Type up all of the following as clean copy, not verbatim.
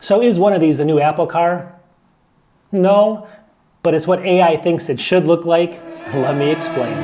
So is one of these the new Apple car? No, but it's what AI thinks it should look like. Let me explain.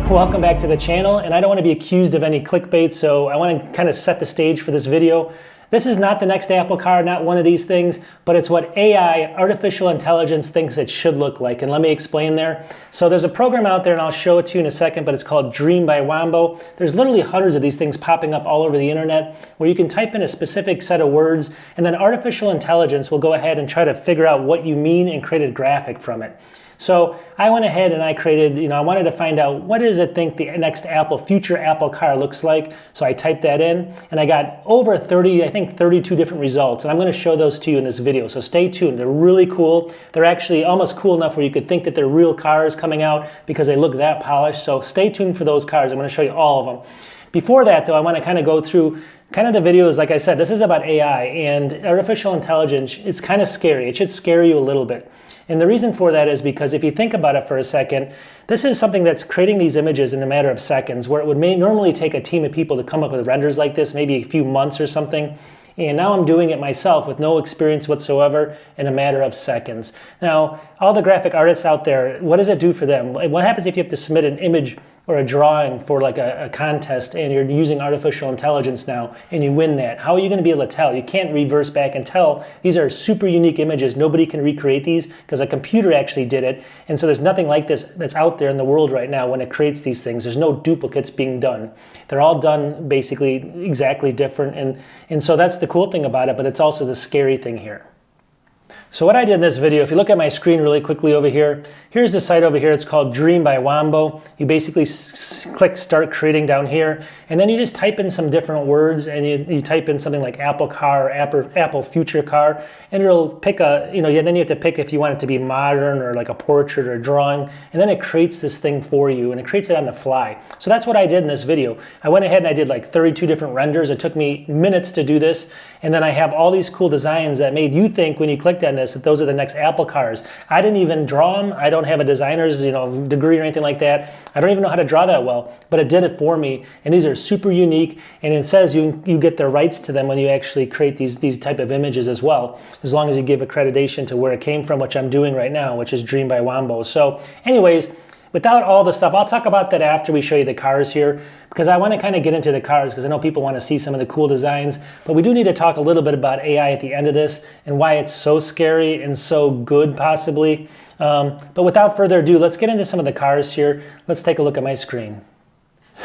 Welcome back to the channel, and I don't want to be accused of any clickbait, so I want to kind of set the stage for this video. This is not the next Apple car, not one of these things, but it's what AI, artificial intelligence, thinks it should look like, and let me explain there. So there's a program out there, and I'll show it to you in a second, but it's called Dream by WOMBO. There's literally hundreds of these things popping up all over the internet where you can type in a specific set of words, and then artificial intelligence will go ahead and try to figure out what you mean and create a graphic from it. So I went ahead and I created, I wanted to find out what does it think the next future Apple car looks like. So I typed that in and I got over 30, I think 32 different results. And I'm going to show those to you in this video. So stay tuned. They're really cool. They're actually almost cool enough where you could think that they're real cars coming out because they look that polished. So stay tuned for those cars. I'm going to show you all of them. Before that though, I want to kind of go through kind of the videos. Like I said, this is about AI and artificial intelligence. It's kind of scary. It should scare you a little bit. And the reason for that is because if you think about it for a second, this is something that's creating these images in a matter of seconds, where it would normally take a team of people to come up with renders like this, maybe a few months or something. And now I'm doing it myself with no experience whatsoever in a matter of seconds. Now, all the graphic artists out there, what does it do for them? What happens if you have to submit an image or a drawing for like a contest and you're using artificial intelligence now and you win that? How are you going to be able to tell? You can't reverse back and tell. These are super unique images. Nobody can recreate these because a computer actually did it. And so there's nothing like this that's out there in the world right now when it creates these things. There's no duplicates being done. They're all done basically exactly different. And so that's the cool thing about it, but it's also the scary thing here. So what I did in this video, if you look at my screen really quickly over here, here's the site over here. It's called Dream by WOMBO. You basically click Start Creating down here, and then you just type in some different words, and you type in something like Apple car, or Apple future car, and it'll pick then you have to pick if you want it to be modern or like a portrait or a drawing, and then it creates this thing for you, and it creates it on the fly. So that's what I did in this video. I went ahead and I did like 32 different renders. It took me minutes to do this, and then I have all these cool designs that made you think when you clicked on this that those are the next Apple cars. I didn't even draw them. I don't have a designer's degree or anything like that. I don't even know how to draw that well, but it did it for me. And these are super unique, and it says you get the rights to them when you actually create these type of images as well, as long as you give accreditation to where it came from, which I'm doing right now, which is Dream by WOMBO. So anyways, without all the stuff, I'll talk about that after we show you the cars here, because I want to kind of get into the cars because I know people want to see some of the cool designs, but we do need to talk a little bit about AI at the end of this and why it's so scary and so good possibly. But without further ado, let's get into some of the cars here. Let's take a look at my screen.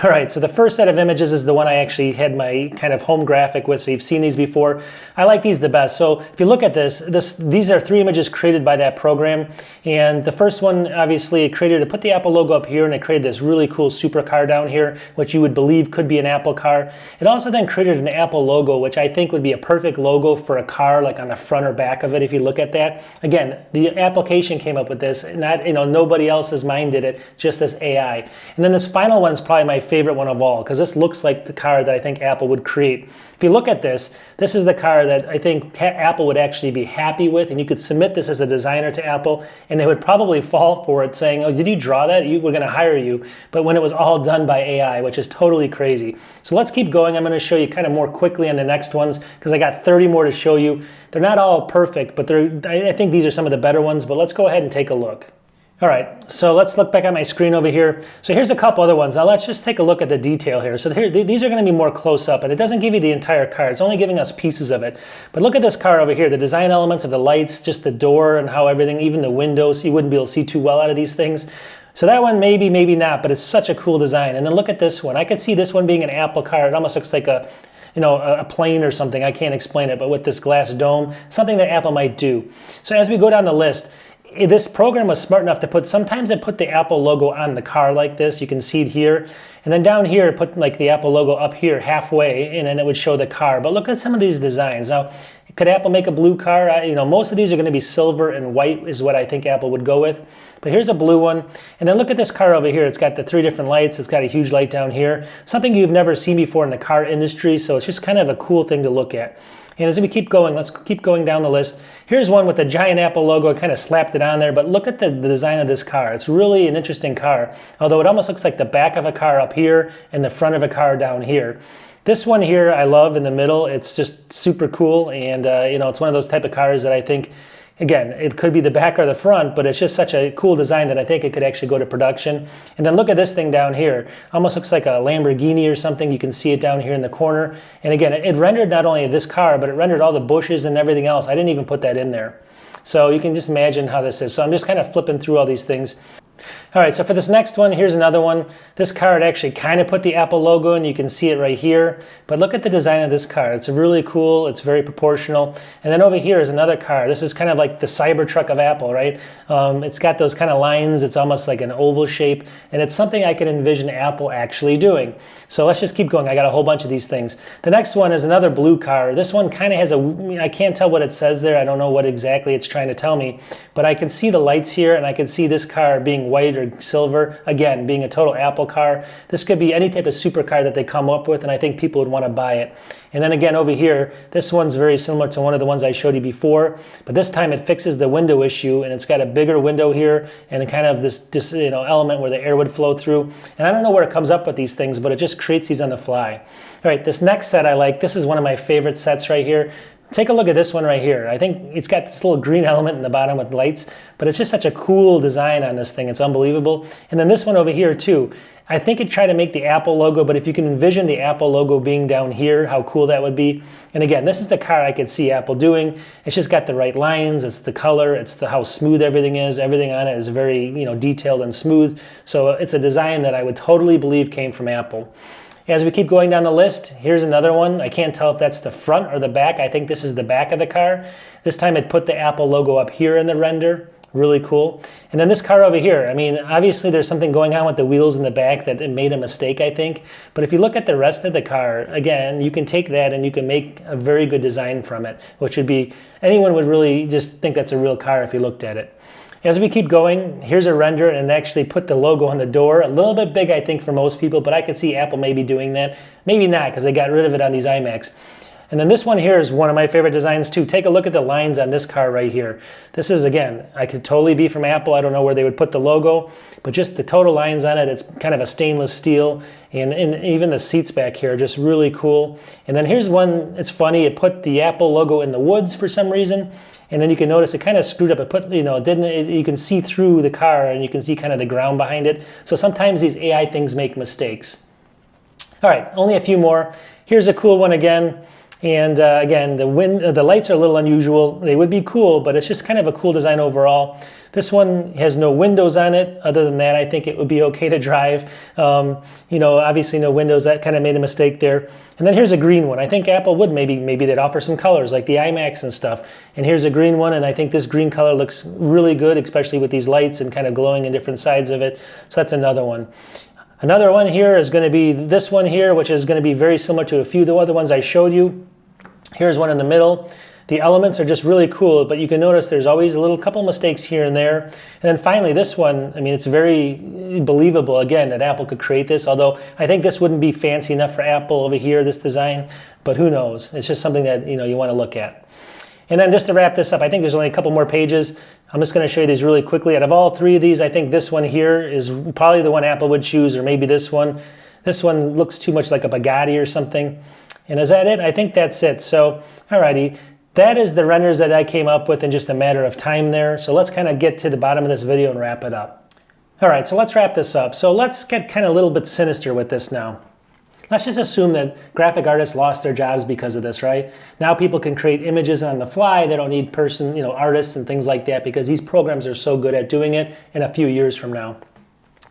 All right, so the first set of images is the one I actually had my kind of home graphic with, so you've seen these before. I like these the best. So if you look at these are 3 images created by that program. And the first one, obviously, it put the Apple logo up here, and it created this really cool supercar down here, which you would believe could be an Apple car. It also then created an Apple logo, which I think would be a perfect logo for a car, like on the front or back of it, if you look at that. Again, the application came up with this, not, nobody else's mind did it, just this AI. And then this final one's probably my favorite one of all, because this looks like the car that I think Apple would create. If you look at this is the car that I think Apple would actually be happy with, and you could submit this as a designer to Apple, and they would probably fall for it, saying, oh, did you draw that? We're going to hire you. But when it was all done by AI, which is totally crazy. So let's keep going. I'm going to show you kind of more quickly on the next ones, because I got 30 more to show you. They're not all perfect, but I think these are some of the better ones, but let's go ahead and take a look. All right, so let's look back at my screen over here. So here's a couple other ones. Now let's just take a look at the detail here. So these are going to be more close up, and it doesn't give you the entire car. It's only giving us pieces of it. But look at this car over here, the design elements of the lights, just the door and how everything, even the windows, you wouldn't be able to see too well out of these things. So that one maybe, maybe not, but it's such a cool design. And then look at this one. I could see this one being an Apple car. It almost looks like a plane or something. I can't explain it, but with this glass dome, something that Apple might do. So as we go down the list, this program was smart enough to sometimes it put the Apple logo on the car like this. You can see it here. And then down here, it put like the Apple logo up here halfway, and then it would show the car. But look at some of these designs. Now, could Apple make a blue car? Most of these are going to be silver and white is what I think Apple would go with. But here's a blue one. And then look at this car over here. It's got the 3 different lights. It's got a huge light down here. Something you've never seen before in the car industry. So it's just kind of a cool thing to look at. And as we keep going, let's keep going down the list. Here's one with the giant Apple logo. I kind of slapped it on there, but look at the design of this car. It's really an interesting car, although it almost looks like the back of a car up here and the front of a car down here. This one here I love in the middle. It's just super cool, and you know, it's one of those type of cars that I think, again, it could be the back or the front, but it's just such a cool design that I think it could actually go to production. And then look at this thing down here. Almost looks like a Lamborghini or something. You can see it down here in the corner. And again, it rendered not only this car, but it rendered all the bushes and everything else. I didn't even put that in there. So you can just imagine how this is. So I'm just kind of flipping through all these things. All right, so for this next one, here's another one. This car, it actually kind of put the Apple logo in. You can see it right here. But look at the design of this car. It's really cool. It's very proportional. And then over here is another car. This is kind of like the Cybertruck of Apple, right? It's got those kind of lines. It's almost like an oval shape. And it's something I can envision Apple actually doing. So let's just keep going. I got a whole bunch of these things. The next one is another blue car. This one kind of has I can't tell what it says there. I don't know what exactly it's trying to tell me. But I can see the lights here, and I can see this car being white or silver, again, being a total Apple car. This could be any type of supercar that they come up with, and I think people would want to buy it. And then again over here, this one's very similar to one of the ones I showed you before, but this time it fixes the window issue, and it's got a bigger window here and kind of this you know, element where the air would flow through. And I don't know where it comes up with these things, but it just creates these on the fly. All right, this next set I like. This is one of my favorite sets right here. Take a look at this one right here. I think it's got this little green element in the bottom with lights, but it's just such a cool design on this thing. It's unbelievable. And then this one over here too. I think it tried to make the Apple logo, but if you can envision the Apple logo being down here, how cool that would be. And again, this is the car I could see Apple doing. It's just got the right lines. It's the color. It's how smooth everything is. Everything on it is very, you know, detailed and smooth. So it's a design that I would totally believe came from Apple. As we keep going down the list, here's another one. I can't tell if that's the front or the back. I think this is the back of the car. This time it put the Apple logo up here in the render. Really cool. And then this car over here, I mean, obviously there's something going on with the wheels in the back that it made a mistake, I think. But if you look at the rest of the car, again, you can take that and you can make a very good design from it, which would be, anyone would really just think that's a real car if you looked at it. As we keep going, here's a render and actually put the logo on the door. A little bit big, I think, for most people, but I could see Apple maybe doing that. Maybe not, because they got rid of it on these iMacs. And then this one here is one of my favorite designs too. Take a look at the lines on this car right here. This is, again, I could totally be from Apple. I don't know where they would put the logo, but just the total lines on it, it's kind of a stainless steel. And even the seats back here are just really cool. And then here's one, it's funny, it put the Apple logo in the woods for some reason. And then you can notice it kind of screwed up. It put, you know, you can see through the car and you can see kind of the ground behind it. So sometimes these AI things make mistakes. All right, only a few more. Here's a cool one again. And again, the lights are a little unusual. They would be cool, but it's just kind of a cool design overall. This one has no windows on it. Other than that, I think it would be okay to drive. You know, obviously no windows. That kind of made a mistake there. And then here's a green one. I think Apple would maybe they'd offer some colors like the iMacs and stuff. And here's a green one, and I think this green color looks really good, especially with these lights and kind of glowing in different sides of it. So that's another one. Another one here is going to be this one here, which is going to be very similar to a few of the other ones I showed you. Here's one in the middle. The elements are just really cool, but you can notice there's always a couple mistakes here and there. And then finally this one, I mean, it's very believable, again, that Apple could create this, although I think this wouldn't be fancy enough for Apple over here, this design, but who knows? It's just something that, you know, you want to look at. And then just to wrap this up, I think there's only a couple more pages. I'm just going to show you these really quickly. Out of all three of these, I think this one here is probably the one Apple would choose, or maybe this one. This one looks too much like a Bugatti or something. And is that it? I think that's it. So, alrighty, that is the renders that I came up with in just a matter of time there. So let's kind of get to the bottom of this video and wrap it up. All right, so let's wrap this up. So let's get kind of a little bit sinister with this now. Let's just assume that graphic artists lost their jobs because of this, right? Now people can create images on the fly. They don't need artists and things like that, because these programs are so good at doing it in a few years from now.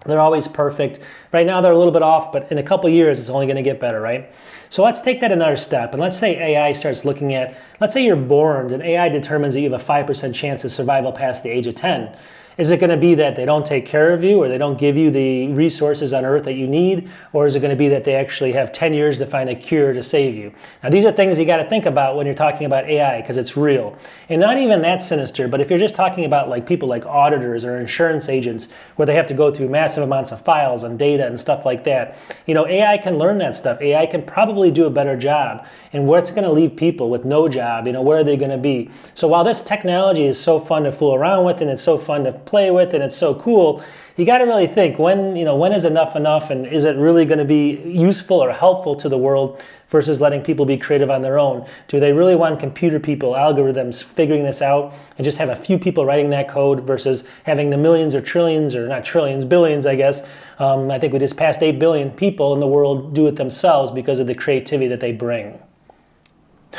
They're always perfect. Right now they're a little bit off, but in a couple years it's only going to get better, right? So let's take that another step, and let's say AI starts looking at, let's say you're born and AI determines that you have a 5% chance of survival past the age of 10. Is it going to be that they don't take care of you, or they don't give you the resources on earth that you need? Or is it going to be that they actually have 10 years to find a cure to save you? Now, these are things you got to think about when you're talking about AI, because it's real. And not even that sinister, but if you're just talking about like people like auditors or insurance agents, where they have to go through massive amounts of files and data and stuff like that, you know, AI can learn that stuff. AI can probably do a better job. And what's going to leave people with no job? You know, where are they going to be? So while this technology is so fun to fool around with, and it's so fun to play with, and it's so cool, you got to really think, when is enough enough, and is it really going to be useful or helpful to the world versus letting people be creative on their own? Do they really want computer people, algorithms, figuring this out, and just have a few people writing that code versus having the millions or trillions, or not trillions, billions, I guess. I think we just passed 8 billion people in the world do it themselves because of the creativity that they bring.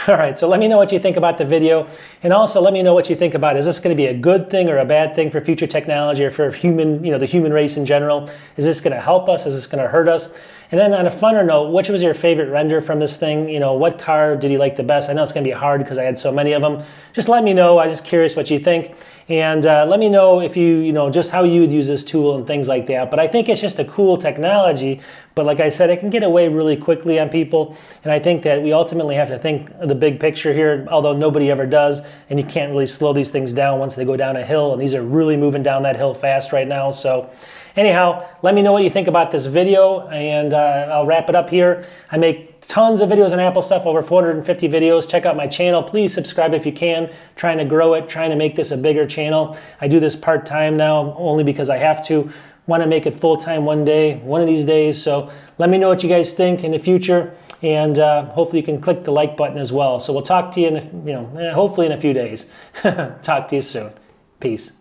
All right, so let me know what you think about the video, and also let me know what you think about, is this going to be a good thing or a bad thing for future technology, or for human, the human race in general? Is this going to help us? Is this going to hurt us? And then on a funner note, which was your favorite render from this thing? You know, what car did you like the best? I know it's going to be hard because I had so many of them. Just let me know. I'm just curious what you think. And let me know if just how you would use this tool and things like that. But I think it's just a cool technology. But like I said, it can get away really quickly on people. And I think that we ultimately have to think of the big picture here, although nobody ever does. And you can't really slow these things down once they go down a hill. And these are really moving down that hill fast right now. So anyhow, let me know what you think about this video, and I'll wrap it up here. I make tons of videos on Apple stuff, over 450 videos. Check out my channel. Please subscribe if you can. Trying to grow it, trying to make this a bigger channel. I do this part-time now, only because I have to. Want to make it full-time one of these days. So let me know what you guys think in the future, and hopefully you can click the like button as well. So we'll talk to you hopefully in a few days. Talk to you soon. Peace.